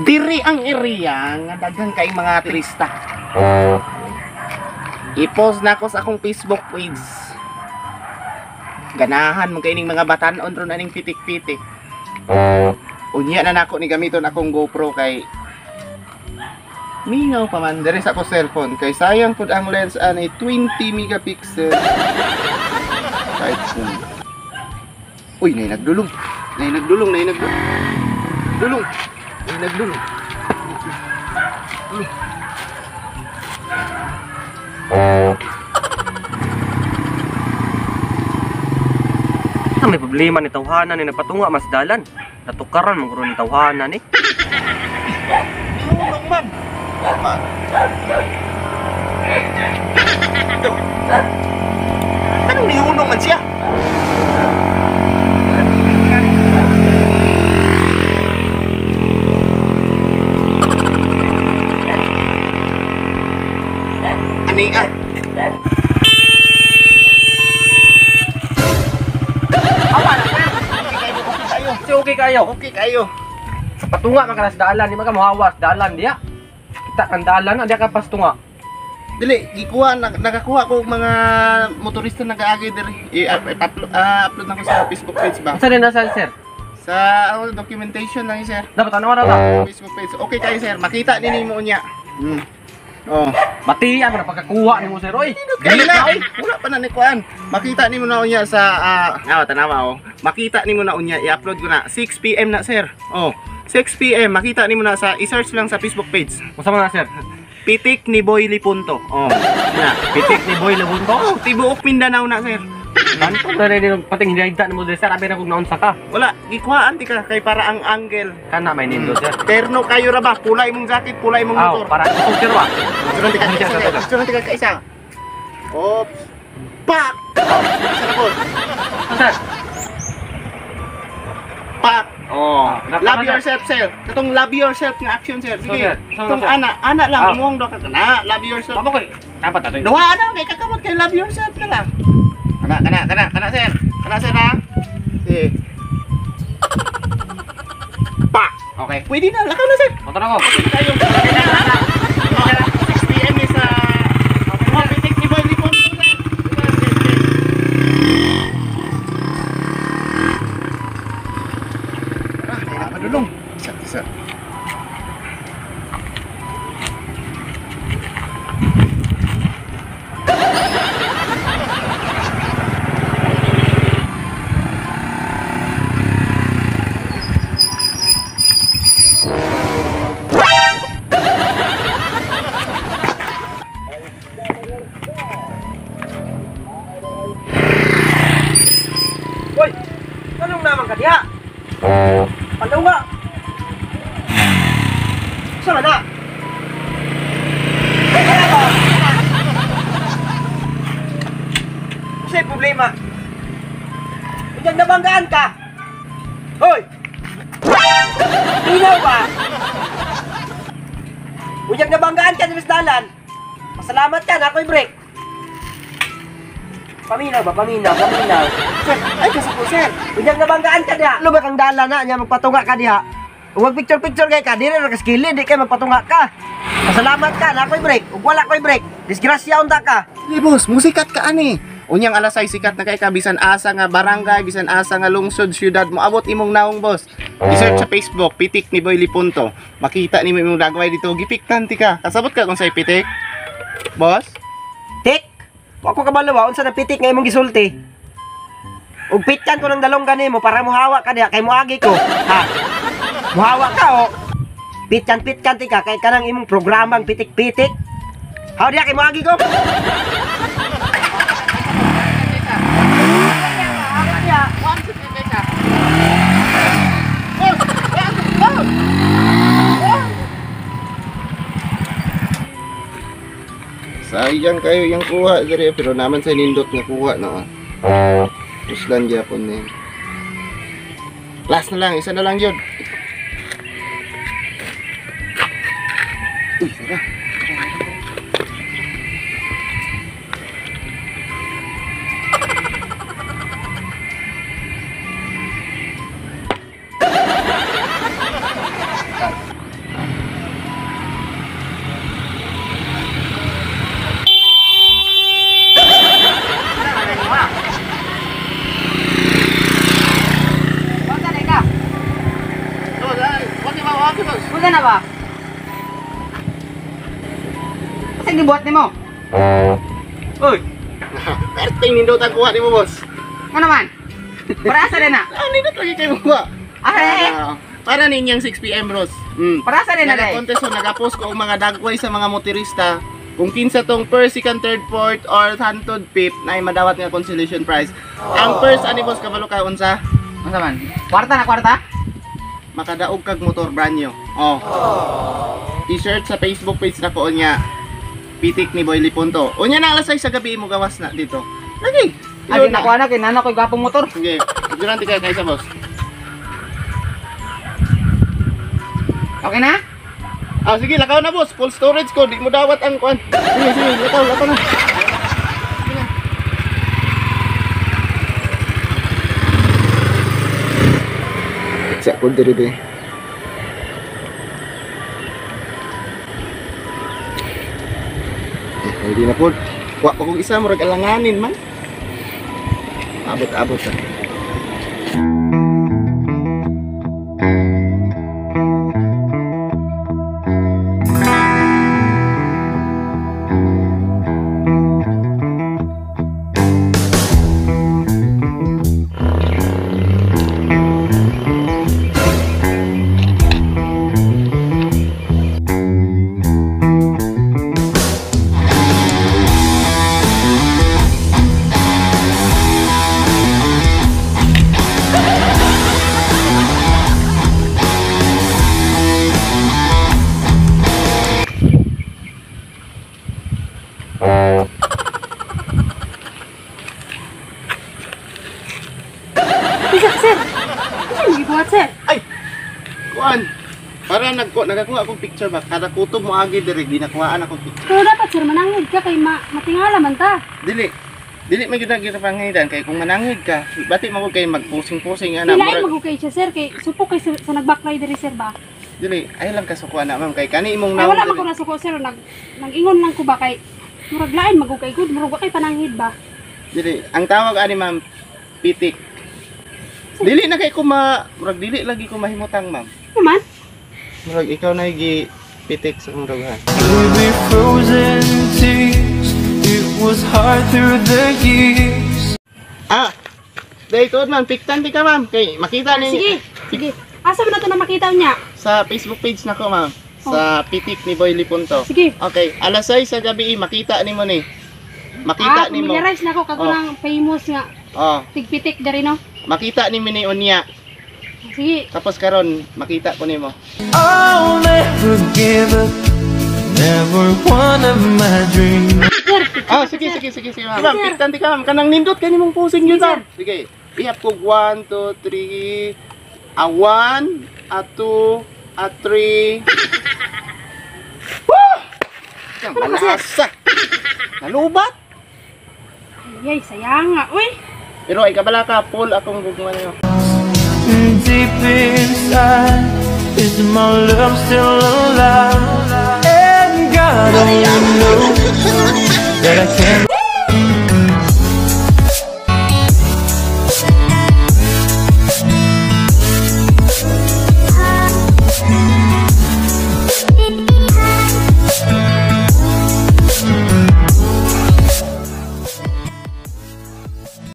Diri ang area nga daghan kay mga turista. I-post na ko sa akong Facebook page. Ganahan mo kaining mga batanon ron aning pitik-pitik. Unya na nako ni gamiton akong GoPro kay mingaw pa man diri sa ako cellphone kay sayang pud ang lens ani 20 megapixel. Kahit kung uy, nay nagdulong. Nay nagdulong. Dulong. Nay nagdulong. May problema ni tawhanan ni napatunga mas dalan. Natukaran man guro ni tawhanan ni. Tulong man. Anong nihunong man siya? Ani ah. Okay kayo. Okay kayo. Sa patunga man kanas dalan, di man ka mohawas dalan diya. Kita kan dalan diya ka pastunga. Dili, nakakuha ko mga motorista nag-aagi diri. I-upload na ko sa Facebook page ba? Unsa din nasa sir? Sa documentation lang sir. Dapat ano na ta? Facebook page. Okay kayo sir, makita din mo niya. Oh. Batian man pagkakuha nimo sir oy. Dili na. Wala pa na ni kuan. Makita nimo na unya sa tanawa oh. Makita nimo na unya, i-upload ko na 6 PM na sir. Oh. 6 PM makita nimo na sa i-search lang sa Facebook page. Unsa man na sir? Pitik ni Boy Lipunto. Oh. Na, Pitik ni Boy Labunto. oh, tibuok Mindanao na sir. Nanto na rin pating hinayda nimo sir, abi na kung naunsa ka. Wala, gikuhaan ti ka kay para ang angle. Kana may nindo sir. Terno kayo ra ba? Pulay mong jacket, pulay mong Aw, motor. para kusog sir wa. Sunod tika kaisa. Sunod tika kaisa. Oops. Pak. Sarapod. Sir. Pak. Oh, Napaka- love yourself, sir. Katong love yourself nga action, sir. Sige. sir. So, Katong sir. ana lang umuong do ka na. Love yourself. Babo koy. Dapat ato. Duha na kay kakamot kay love yourself na lang. Kana sir. Kana sir ha. Sige. Pak. Okay. Pwede na, lakaw na sir. Motor ako. Tayo. 6 PM is Pitik ni Boy Lipon. Padulong. Isa. Hoy. Anong naman ka diha? Palaw nga. Saan na? Kasi problema. Huwag nabanggaan ka. Hoy! Minaw ba? Huwag nabanggaan ka sa misdalan. Pasalamat ka na ako'y break. Paminaw ba? Paminaw. Sir, ay kasi po sir. Huwag nabanggaan ka diha. Lubak ang dala na niya magpatunga ka diha. Huwag picture kay ka. Di rin nakaskili. Di kayo magpatunga ka. Pasalamat ka na ako'y break. Huwag wala ako'y break. Disgrasya unta ka. Hey boss, musikat ka ani. Unyang alasay sikat na kay ka bisan asa nga barangay, bisan asa nga lungsod, syudad mo abot imong naong boss. I-search sa Facebook, Pitik ni Boy Lipunto. Makita nimo imong dagway dito, gipiktan ti ka. Kasabot ka kung say pitik. Boss? Tik. Huwag ko kabalawa. Unsa na pitik nga imong gisulti. Ug pitkan ko ng dalong kanimo para muhawa ka diha. Kay muagi ko. Ha? Muhawa ka o. Pitkan ti ka. Kay kanang imong programang pitik-pitik. Haw diha kay muagi ko. Sayang kayo yung kuha diri pero naman sa nindot nga kuha na. Island Japon na yun. Last na lang, isa na lang yun. Uy, sira. Punta na ba? Kasi gibuhat ni mo? Uy, Perting nindutan kuha ni mo, boss. ano naman? Para asa din na? Nindot lagi kayo kuha. Asa din? Para ninyang 6 PM, bros. Para asa din na day? Nag-contest o nag-post ko ang mga dagway sa mga motorista. Kung kinsa tong first, second, third, fourth, or hantod fifth na ay madawat nga consolation prize. Ang first, ani boss, kabalo ka, unsa? Ano naman? Kwarta na kwarta? Makadaog kag motor brand new. T-shirt sa Facebook page na ko niya. Pitik ni Boy Lipunto. Unya na alas 6 sa gabi mo gawas na dito. Lagi. Agi nakuha na, kinana ko yung gapong motor. Sige. Durante kayo sa boss. Okay na? Sige, lakaw na boss. Full storage ko. Di mo dawat ang kuan. Sige, lakaw na. Sa ko diri be. Hindi na po. Wa pa kong isa murag alanganin man. Abot-abot sa. Sir. Ano gibuhat, sir? Ay! Kuan! Para nagakuha akong picture ba? Kada kutob mo agi diri, di nakuhaan akong picture. Pero dapat, sir, manangid ka kay matingala man ta. Dili. Dili man gyud ginapangidan kay kung manangid ka, bati mo kay magpusing-pusing ana. Ilain magukay siya, sir, kay supok kay sa nagbaklay diri, sir ba? Dili, ay lang kasukuan na ma'am kay kani imong Ay, wala man diri. ko nasuko, sir, nag-ingon lang ko ba kay murag lain magukay gud, murag kay panangid ba? Dili, ang tawag ani ma'am pitik. Dili na kay ko murag dili lagi ko mahimutang ma'am. Naman? Murag ikaw na gi pitik sa akong dughan. Through the frozen tears, it was hard through the years. Dayton man, piktan di ka ma'am kay makita ni Sige, sige. Asa man na to na makita niya? sa Facebook page nako ma'am. Sa pitik ni Boy Lipunto. Sige. Okay, alas 6 sa gabi makita nimo ni. Makita nimo. Familiarize na ko kato ng famous nga Oh, tigpitik dari no. makita nimo ni unya. Sige. Tapos karon makita ko nimo. I'll never give up, never one of my dreams. Sir, Sige ma'am. Ma'am, piktan di ka ma'am. Kanang nindot ka nimong pusing yun ma'am. Sige. Ihap ko 1, 2, 3. 1, 2, 3. Woo! Yang malasa. Nalubat. Ay, sayang nga. Uy, Pero ay kabala ka, full akong gugma niyo. Deep inside, is my love still alive? And God only knows that I can't.